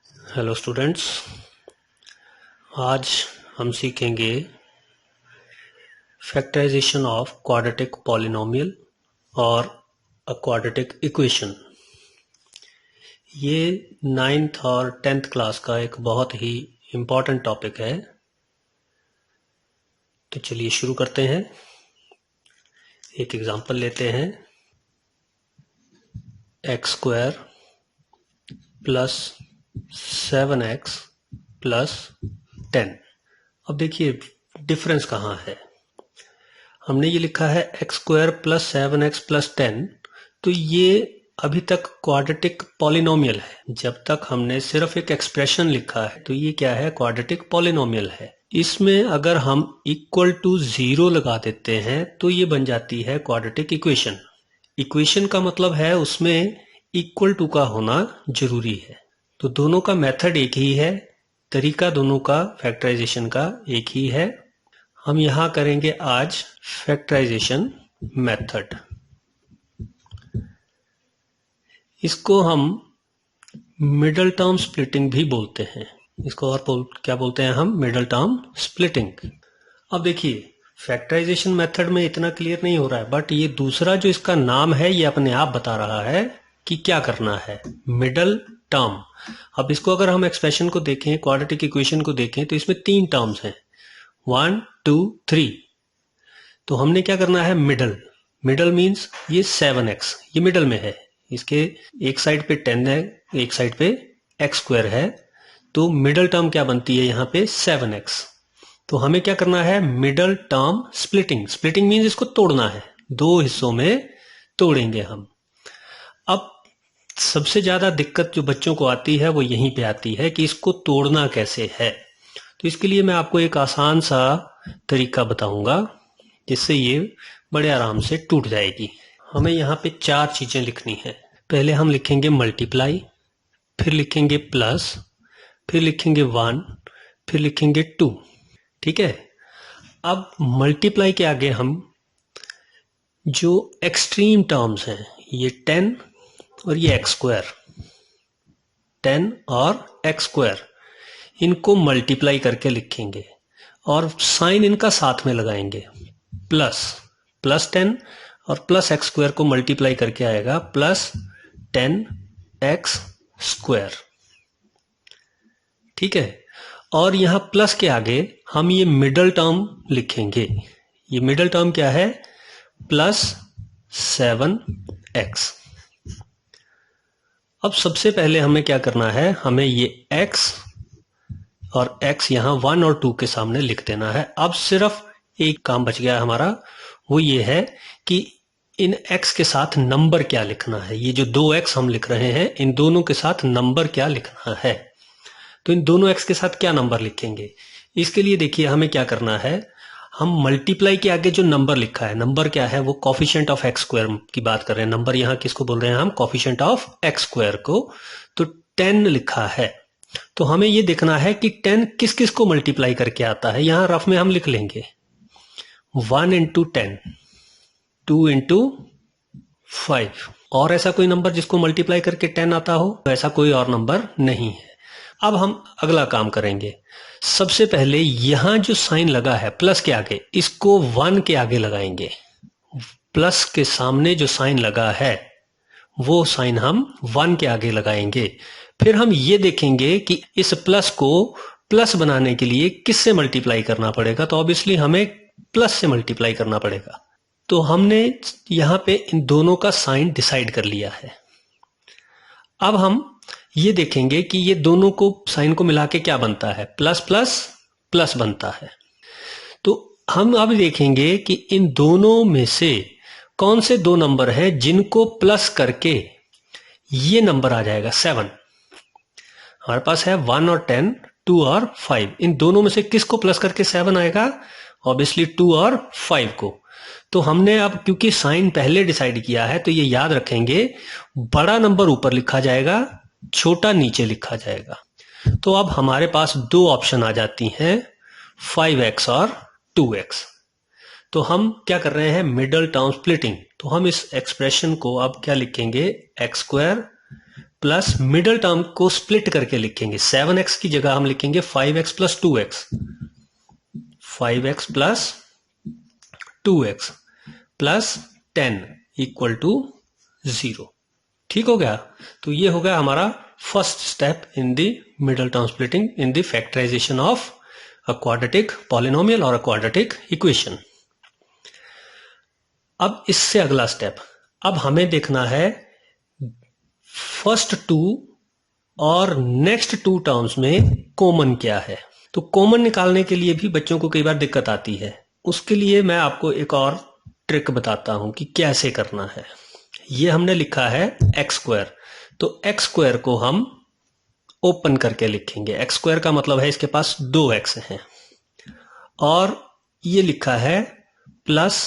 Hello students, आज हम सीखेंगे फैक्टराइजेशन ऑफ क्वाड्रेटिक पॉलिनोमियल और अ क्वाड्रेटिक इक्वेशन। ये 9th और 10th क्लास का एक बहुत ही इम्पॉर्टेंट टॉपिक है। तो चलिए शुरू करते हैं। एक एग्जांपल लेते हैं, x square plus 7x plus 10। अब देखिए डिफरेंस कहाँ है। हमने ये लिखा है x square plus 7x plus 10, तो ये अभी तक क्वाड्रेटिक पॉलिनोमियल है। जब तक हमने सिर्फ एक एक्सप्रेशन लिखा है तो ये क्या है, क्वाड्रेटिक पॉलिनोमियल है। इसमें अगर हम इक्वल टू 0 लगा देते हैं तो ये बन जाती है क्वाड्रेटिक इक्वेशन। इक्वेशन का मतलब है उसमें इक्वल टू का होना जरूरी है। तो दोनों का मेथड एक ही है, तरीका दोनों का फैक्टराइजेशन का एक ही है। हम यहां करेंगे आज फैक्टराइजेशन मेथड। इसको हम मिडल टर्म स्प्लिटिंग भी बोलते हैं। इसको और क्या बोलते हैं हम, मिडल टर्म स्प्लिटिंग। अब देखिए फैक्टराइजेशन मेथड में इतना क्लियर नहीं हो रहा है, बट ये दूसरा जो इसका नाम है ये अपने आप बता रहा है कि क्या करना है, मिडल टर्म। अब इसको अगर हम एक्सप्रेशन को देखें, क्वाड्रेटिक इक्वेशन को देखें, तो इसमें 3 टर्म्स हैं, 1 2 3। तो हमने क्या करना है, मिडल। मिडल मीन्स ये 7x ये मिडल में है, इसके एक साइड पे 10 है, एक साइड पे x स्क्वायर है, तो मिडल टर्म क्या बनती है यहाँ पे 7x। तो हमें क्या करना है, middle term splitting. Splitting means इसको तोड़ना है, 2 हिस्सों में तोड़ेंगे हम। अब सबसे ज्यादा दिक्कत जो बच्चों को आती है वो यहीं पे आती है कि इसको तोड़ना कैसे है। तो इसके लिए मैं आपको एक आसान सा तरीका बताऊंगा जिससे ये बड़े आराम से टूट जाएगी। हमें यहाँ पे 4 चीजें लिखनी है। पहले हम लिखेंगे मल्टीप्लाई, फिर लिखेंगे प्लस, फिर लिखेंगे 1, फिर लिखेंगे 2। ठीक है। अब मल्टीप्लाई के आगे हम जो एक्सट्रीम टर्म्स हैं, ये 10 और ये एक्स स्क्वायर, 10 और एक्स स्क्वायर, इनको मल्टीप्लाई करके लिखेंगे और साइन इनका साथ में लगाएंगे। प्लस 10 और प्लस एक्स स्क्वायर को मल्टीप्लाई करके आएगा प्लस 10x स्क्वायर। ठीक है। और यहां प्लस के आगे हम ये मिडल टर्म लिखेंगे। ये मिडल टर्म क्या है, प्लस 7x। अब सबसे पहले हमें क्या करना है, हमें ये x और x यहां 1 और 2 के सामने लिख देना है। अब सिर्फ एक काम बच गया हमारा, वो ये है कि इन x के साथ नंबर क्या लिखना है। ये जो 2x हम लिख रहे हैं, इन दोनों के साथ नंबर क्या लिखना है। तो इन दोनों x के साथ क्या नंबर लिखेंगे, इसके लिए देखिए हमें क्या करना है। हम मल्टीप्लाई के आगे जो नंबर लिखा है, नंबर क्या है, वो कोफिशिएंट ऑफ एक्स स्क्वायर की बात कर रहे हैं। नंबर यहाँ किसको बोल रहे हैं हम, कोफिशिएंट ऑफ एक्स स्क्वायर को। तो 10 लिखा है, तो हमें ये देखना है कि 10 किस किस को मल्टीप्लाई करके आता है। यहां रफ में हम लिख लेंगे 1 इंटू 10, 2 इंटू 5। और ऐसा कोई नंबर जिसको मल्टीप्लाई करके 10 आता हो, ऐसा कोई और नंबर नहीं है। अब हम अगला काम करेंगे। सबसे पहले यहां जो साइन लगा है प्लस के आगे, इसको 1 के आगे लगाएंगे। प्लस के सामने जो साइन लगा है वो साइन हम 1 के आगे लगाएंगे। फिर हम ये देखेंगे कि इस प्लस को प्लस बनाने के लिए किससे मल्टीप्लाई करना पड़ेगा। तो ऑब्वियसली हमें प्लस से मल्टीप्लाई करना पड़ेगा। तो हमने यहां पे इन दोनों का साइन डिसाइड कर लिया है। अब हम ये देखेंगे कि ये दोनों को साइन को मिला के क्या बनता है, प्लस प्लस प्लस बनता है। तो हम अब देखेंगे कि इन दोनों में से कौन से 2 नंबर हैं जिनको प्लस करके ये नंबर आ जाएगा 7। हमारे पास है 1 और 10, 2 और 5। इन दोनों में से किसको प्लस करके 7 आएगा, ऑब्वियसली 2 और 5 को। तो हमने अब क्योंकि साइन पहले डिसाइड किया है तो ये याद रखेंगे, बड़ा नंबर ऊपर लिखा जाएगा, छोटा नीचे लिखा जाएगा। तो अब हमारे पास 2 ऑप्शन आ जाती हैं, 5x और 2x। तो हम क्या कर रहे हैं, मिडल टर्म स्प्लिटिंग। तो हम इस एक्सप्रेशन को अब क्या लिखेंगे, x square plus middle term को स्प्लिट करके लिखेंगे। 7x की जगह हम लिखेंगे 5x plus 2x, 5x plus 2x plus 10 equal to 0। ठीक हो गया। तो ये हो गया हमारा first step in the middle term splitting in the factorization of a quadratic polynomial और अ क्वाड्रेटिक इक्वेशन। अब इससे अगला स्टेप, अब हमें देखना है फर्स्ट टू और नेक्स्ट टू टर्म्स में कॉमन क्या है। तो कॉमन निकालने के लिए भी बच्चों को कई बार दिक्कत आती है। उसके लिए मैं आपको एक और ट्रिक बताता हूं कि कैसे करना है। ये हमने लिखा है एक्स स्क्वायर, तो एक्स स्क्वायर को हम ओपन करके लिखेंगे। एक्स स्क्वायर का मतलब है इसके पास 2x हैं, और ये लिखा है प्लस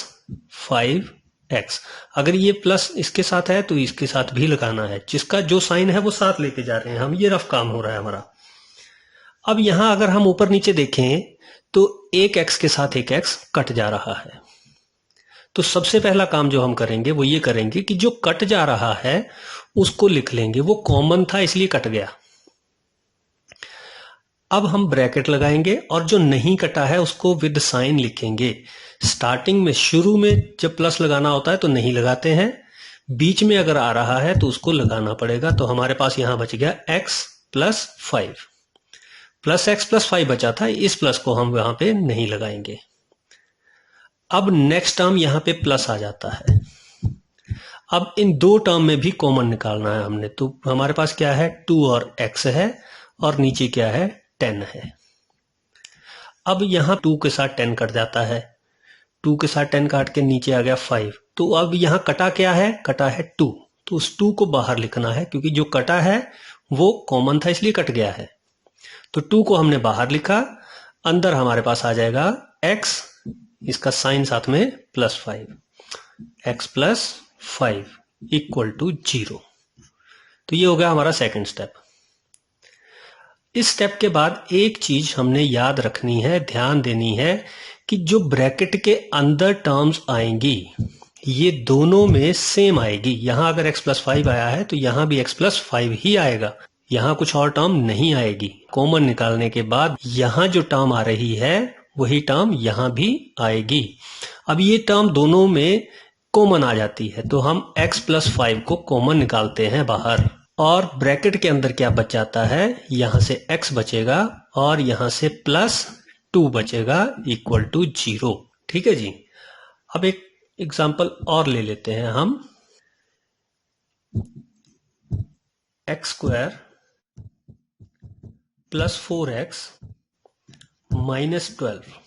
5x। अगर ये प्लस इसके साथ है तो इसके साथ भी लगाना है, जिसका जो साइन है वो साथ लेके जा रहे हैं हम। ये रफ काम हो रहा है हमारा। अब यहां अगर हम ऊपर नीचे देखें तो एक x के साथ एक x कट जा रहा है। तो सबसे पहला काम जो हम करेंगे वो ये करेंगे कि जो कट जा रहा है उसको लिख लेंगे। वो कॉमन था इसलिए कट गया। अब हम ब्रैकेट लगाएंगे और जो नहीं कटा है उसको विद साइन लिखेंगे। स्टार्टिंग में, शुरू में जब प्लस लगाना होता है तो नहीं लगाते हैं, बीच में अगर आ रहा है तो उसको लगाना पड़ेगा। तो हमारे पास यहां बच गया x plus 5, plus x plus 5 बचा था। इस प्लस को हम यहां पे नहीं लगाएंगे। अब नेक्स्ट टर्म यहां पे प्लस आ जाता है। अब इन दो टर्म में भी कॉमन निकालना है हमने। तो हमारे पास क्या है, 2 और x है, और नीचे क्या है, 10 है। अब यहां 2 के साथ 10 कट जाता है, 2 के साथ 10 काट के नीचे आ गया 5। तो अब यहां कटा क्या है, कटा है 2। तो उस 2 को बाहर लिखना है, क्योंकि जो कटा है वो कॉमन था इसलिए कट गया है। तो 2 को हमने बाहर लिखा। अंदर हमारे पास आ जाएगा x, इसका साइन साथ में plus 5, x plus 5 equal to 0। तो ये हो गया हमारा सेकंड स्टेप। इस स्टेप के बाद एक चीज हमने याद रखनी है, ध्यान देनी है कि जो ब्रैकेट के अंदर टर्म्स आएंगी ये दोनों में सेम आएगी। यहां अगर x प्लस 5 आया है तो यहां भी x प्लस 5 ही आएगा, यहां कुछ और टर्म नहीं आएगी। कॉमन निकालने के बाद यहां जो टर्म आ रही है वही टर्म यहां भी आएगी। अब ये टर्म दोनों में कॉमन आ जाती है, तो हम x प्लस 5 को कॉमन निकालते हैं बाहर, और ब्रैकेट के अंदर क्या बच जाता है, यहां से x बचेगा और यहां से प्लस 2 बचेगा इक्वल टू 0। ठीक है जी। अब एक एग्जांपल और ले लेते हैं हम। X square plus 4x minus 12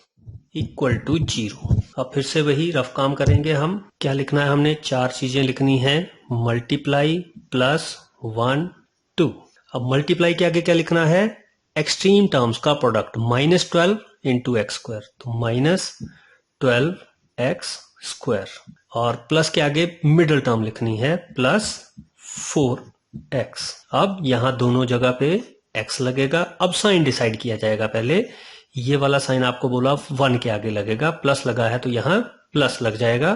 equal to 0। अब फिर से वही रफ काम करेंगे हम। क्या लिखना है हमने, 4 चीजें लिखनी है। Multiply plus 1 2। अब मल्टीप्लाई के आगे क्या लिखना है, एक्सट्रीम टर्म्स का product, minus 12 into x square, तो माइनस 12x स्क्वायर। और प्लस के आगे मिडिल टर्म लिखनी है, प्लस 4x। अब यहां दोनों जगह पे x लगेगा। अब साइन डिसाइड किया जाएगा। पहले ये वाला साइन आपको बोला 1 के आगे लगेगा, प्लस लगा है तो यहां प्लस लग जाएगा।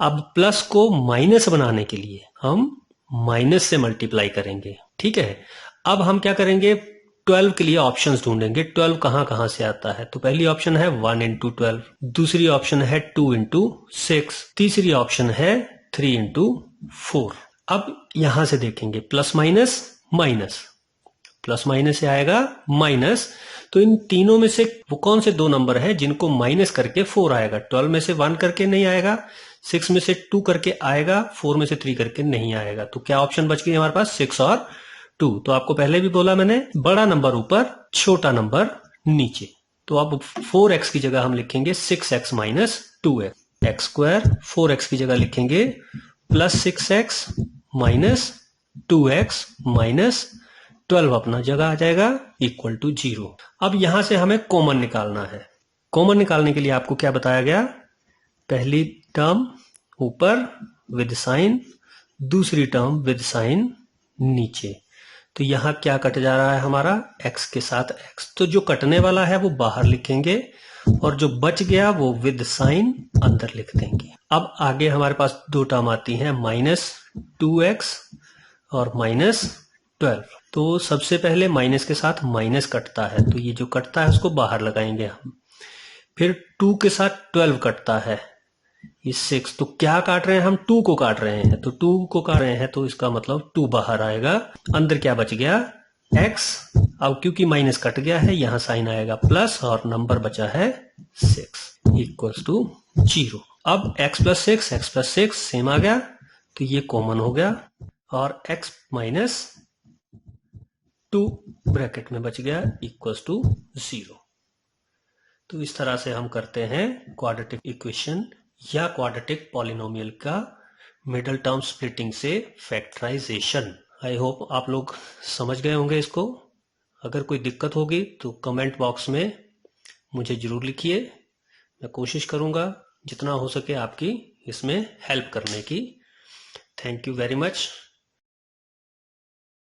अब प्लस को माइनस बनाने के लिए हम माइनस से मल्टीप्लाई करेंगे। ठीक है। अब हम क्या करेंगे, 12 के लिए ऑप्शंस ढूंढेंगे। 12 कहां कहां से आता है, तो पहली ऑप्शन है 1 इंटू 12, दूसरी ऑप्शन है 2 इंटू 6, तीसरी ऑप्शन है 3 इंटू 4। अब यहां से देखेंगे plus minus minus, plus minus से आएगा माइनस। तो इन तीनों में से वो कौन से दो नंबर है जिनको माइनस करके 4 आएगा। 12 में से 1 करके नहीं आएगा, 6 में से 2 करके आएगा, 4 में से 3 करके नहीं आएगा। तो क्या ऑप्शन बच गई हमारे पास, 6 और 2। तो आपको पहले भी बोला मैंने, बड़ा नंबर ऊपर छोटा नंबर नीचे। तो अब 4x की जगह हम लिखेंगे 6x minus 2x। X square 4x की जगह लिखेंगे plus 6x minus 2x minus 12 अपना जगह आ जाएगा इक्वल टू 0। अब यहां से हमें कॉमन निकालना है। कॉमन निकालने के लिए आपको क्या बताया गया, पहली टर्म ऊपर विद साइन, दूसरी टर्म विद साइन नीचे। तो यहां क्या कट जा रहा है हमारा, x के साथ x। तो जो कटने वाला है वो बाहर लिखेंगे और जो बच गया वो विद साइन अंदर लिख देंगे। अब आगे हमारे पास दो टर्म आती हैं, माइनस 2x और माइनस 12। तो सबसे पहले माइनस के साथ माइनस कटता है, तो ये जो कटता है उसको बाहर लगाएंगे हम। फिर 2 के साथ 12 कटता है, ये 6। तो क्या काट रहे हैं हम? 2 को काट रहे हैं, तो 2 को काट रहे हैं तो इसका मतलब 2 बाहर आएगा। अंदर क्या बच गया? x। अब क्योंकि माइनस कट गया है, यहां साइन आएगा प्लस और नंबर बचा है 6 इक्वल्स टू 0। अब x प्लस 6 सेम आ गया, तो ये कॉमन हो गया और x माइनस 2 ब्रैकेट में बच गया इक्वल्स टू 0। तो इस तरह से हम करते हैं क्वाड्रेटिक इक्वेशन या क्वाड्रेटिक पॉलिनोमियल का मिडल टर्म स्प्लिटिंग से फैक्टराइजेशन। आई होप आप लोग समझ गए होंगे इसको। अगर कोई दिक्कत होगी तो कमेंट बॉक्स में मुझे जरूर लिखिए, मैं कोशिश करूंगा जितना हो सके आपकी इसमें हेल्प करने की। Thank you very much.